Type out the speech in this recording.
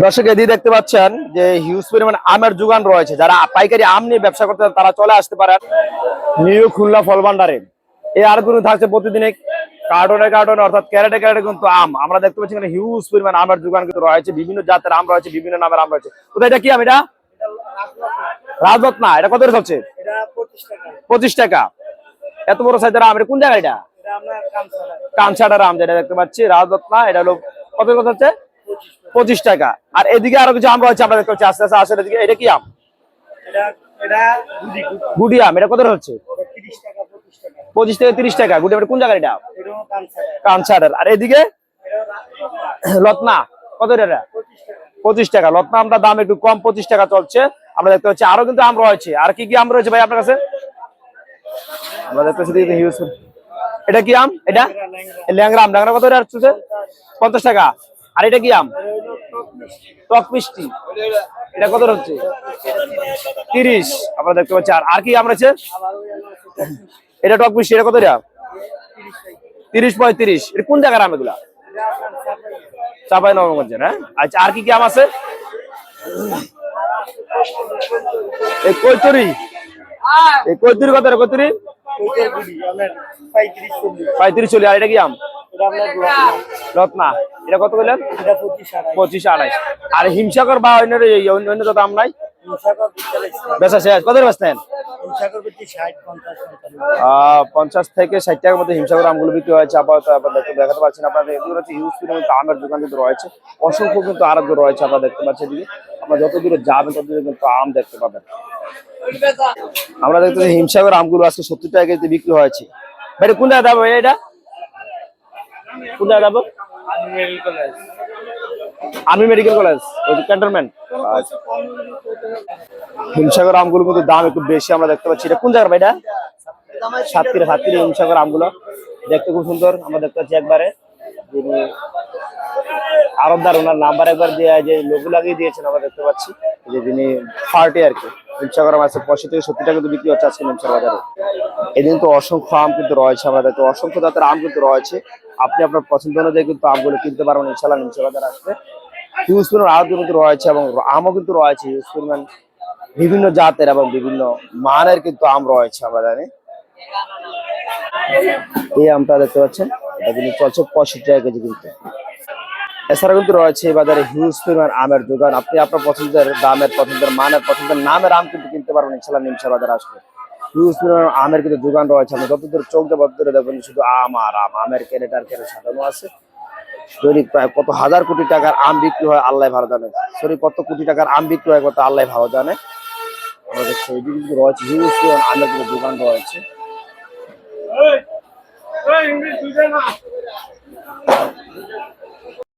দর্শক এদিকে দেখতে পাচ্ছেন যে হিউজ পরিমাণ আমের যোগান রয়েছে। যারা পাইকারি আম নিয়ে ব্যবসা করতে তারা চলে আসতে পারেন নিউ খুলনা ফল ভান্ডারে। এই আড়তগুলো থাকছে প্রতিদিন কার্টন অর্থাৎ ক্যারেটে কিন্তু আম। আমরা দেখতে পাচ্ছি এখানে হিউজ পরিমাণ আমের যোগান কিন্তু রয়েছে, বিভিন্ন জাতের আম রয়েছে, বিভিন্ন নামের আম রয়েছে। কোথায় এটা কি আম? এটা রাজরত্না। এটা কত করে হচ্ছে? 25 টাকা। এত বড় সাইজের আম, এটা কোন জায়গায়? এটা কানসাটার আম যেটা দেখতে পাচ্ছি রাজরত্না। এটা হলো কত কত হচ্ছে? 25 টাকা। আর এদিকে আরো কিছু আম রয়েছে আমরা দেখতে পাচ্ছি আস্তে আস্তে আসলে এদিকে। এটা কি আম? গুডি আম। এটা কত হচ্ছে? 25 থেকে 30 টাকা। গুডি আম কোন জায়গায়? এটা কানসাটার। আর এদিকে লতনা কত? এটা 25 টাকা। লতনা আমটা দাম একটু কম, 25 টাকা চলছে আমরা দেখতে পাচ্ছি। আরো কিন্তু আম রয়েছে। আর কি কি আম রয়েছে ভাই আপনার কাছে? আমরা দেখতে পাচ্ছি হিউজ। এটা কি আম? এটা ল্যাংরা আম। ল্যাংরা কত হচ্ছে? 50 টাকা। আর এটা কি আম? টক মিষ্টি। এটা কত হচ্ছে? 30 আমরা দেখতে পাচ্ছি। আর কি আম রয়েছে? এটা টক মিষ্টি। এটা কত? 30 35। এটা কোন জায়গার আম এগুলা? চাঁপাইনবাবগঞ্জের। হ্যাঁ, আচ্ছা। আর কি কি আম আছে? এই কৈতরি। এই কৈতরি কত? কৈতরি 35 চলি। আর এটা কি আম? রত্না। এটা কত বললেন? 25 28। আর হিমসাগর বা অন্য যত আম নাই বেচা শেষ? কত বেচতেন? 50 থেকে 60 টাকার মধ্যে হিমসাগর আমগুলো বিক্রি হয়েছে। আপাতত দেখাতে পাচ্ছেন আপনাদের। এগুলো হচ্ছে হিউজ পরিমাণ আমের দোকান কিন্তু রয়েছে, অসংখ্য কিন্তু আরো রয়েছে। আপনারা দেখতে পাচ্ছেন এদিকে। আপনারা যত দূরে যাবেন তত দূরে কিন্তু আম দেখতে পাবেন। আমরা দেখতে পাচ্ছি হিমসাগর আমগুলো আজকে 70 টাকা কেজি বিক্রি হয়েছে। ভাই কোন জায়গায় যাবো? এটা কোন জায়গায় যাবো? Army medical college, cantonment. Himsagar আমগুলো কিন্তু দাম একটু বেশি আমরা দেখতে পাচ্ছি। এটা কোন জায়গার ভাই? এটা সাতক্ষীরা হিমসাগর আমগুলো দেখতে খুব সুন্দর আমরা দেখতে পাচ্ছি। একবারে যিনি আরবদার, ওনার নাম্বার একবার দিয়ে যে লোগো লাগিয়ে দিয়েছেন আমরা দেখতে পাচ্ছি। যে যিনি ফার্টে আর কি হিমসাগর আম আছে 65 থেকে 70 টাকা কিন্তু বিক্রি হচ্ছে আজকে হিমসাগর বাজারে। এদিন তো অসংখ্য আম কিন্তু রয়েছে। আমরা দেখতে অসংখ্য জাতের আম কিন্তু রয়েছে। আপনি আপনার পছন্দ অনুযায়ী কিন্তু আমগুলো কিনতে পারবেন ইনশাআল্লাহ হিমসাগর বাজারে আসলে। হিউজ পরিমাণ আরো কিন্তু রয়েছে এবং আমও কিন্তু রয়েছে হিউজ পরিমাণ বিভিন্ন জাতের এবং বিভিন্ন মানের কিন্তু আম রয়েছে আমরা জানি। এই আমটা দেখতে পাচ্ছেন এটা কিন্তু চলছে 65 টাকা কেজি কিন্তু। এছাড়া কিন্তু রয়েছে এই বাজারে হিউজ পরিমাণ আমের দোকান। আপনি আপনার পছন্দের দামের, পছন্দের মানের, পছন্দের নামের আম কিন্তু কিনতে পারবেন ইনশাআল্লাহ হিমসাগর বাজারে আসলে। হিউজ পরিমাণ আমের কিন্তু দোকান রয়েছে। আপনি যতদূর চোখ দিয়ে ততদূরে দেখবেন শুধু আম আর আম। আমের ক্যারেট আর ক্যারেট সাজানো আছে। দৈনিক প্রায় কত হাজার কোটি টাকার আম বিক্রি হয় আল্লাহ ভালো জানে। কত কোটি টাকার আম বিক্রি হয় কত আল্লাহ ভালো জানে। আমরা দেখছি এদিকে কিন্তু রয়েছে হিউজ পরিমাণ আমের কিন্তু দোকান রয়েছে।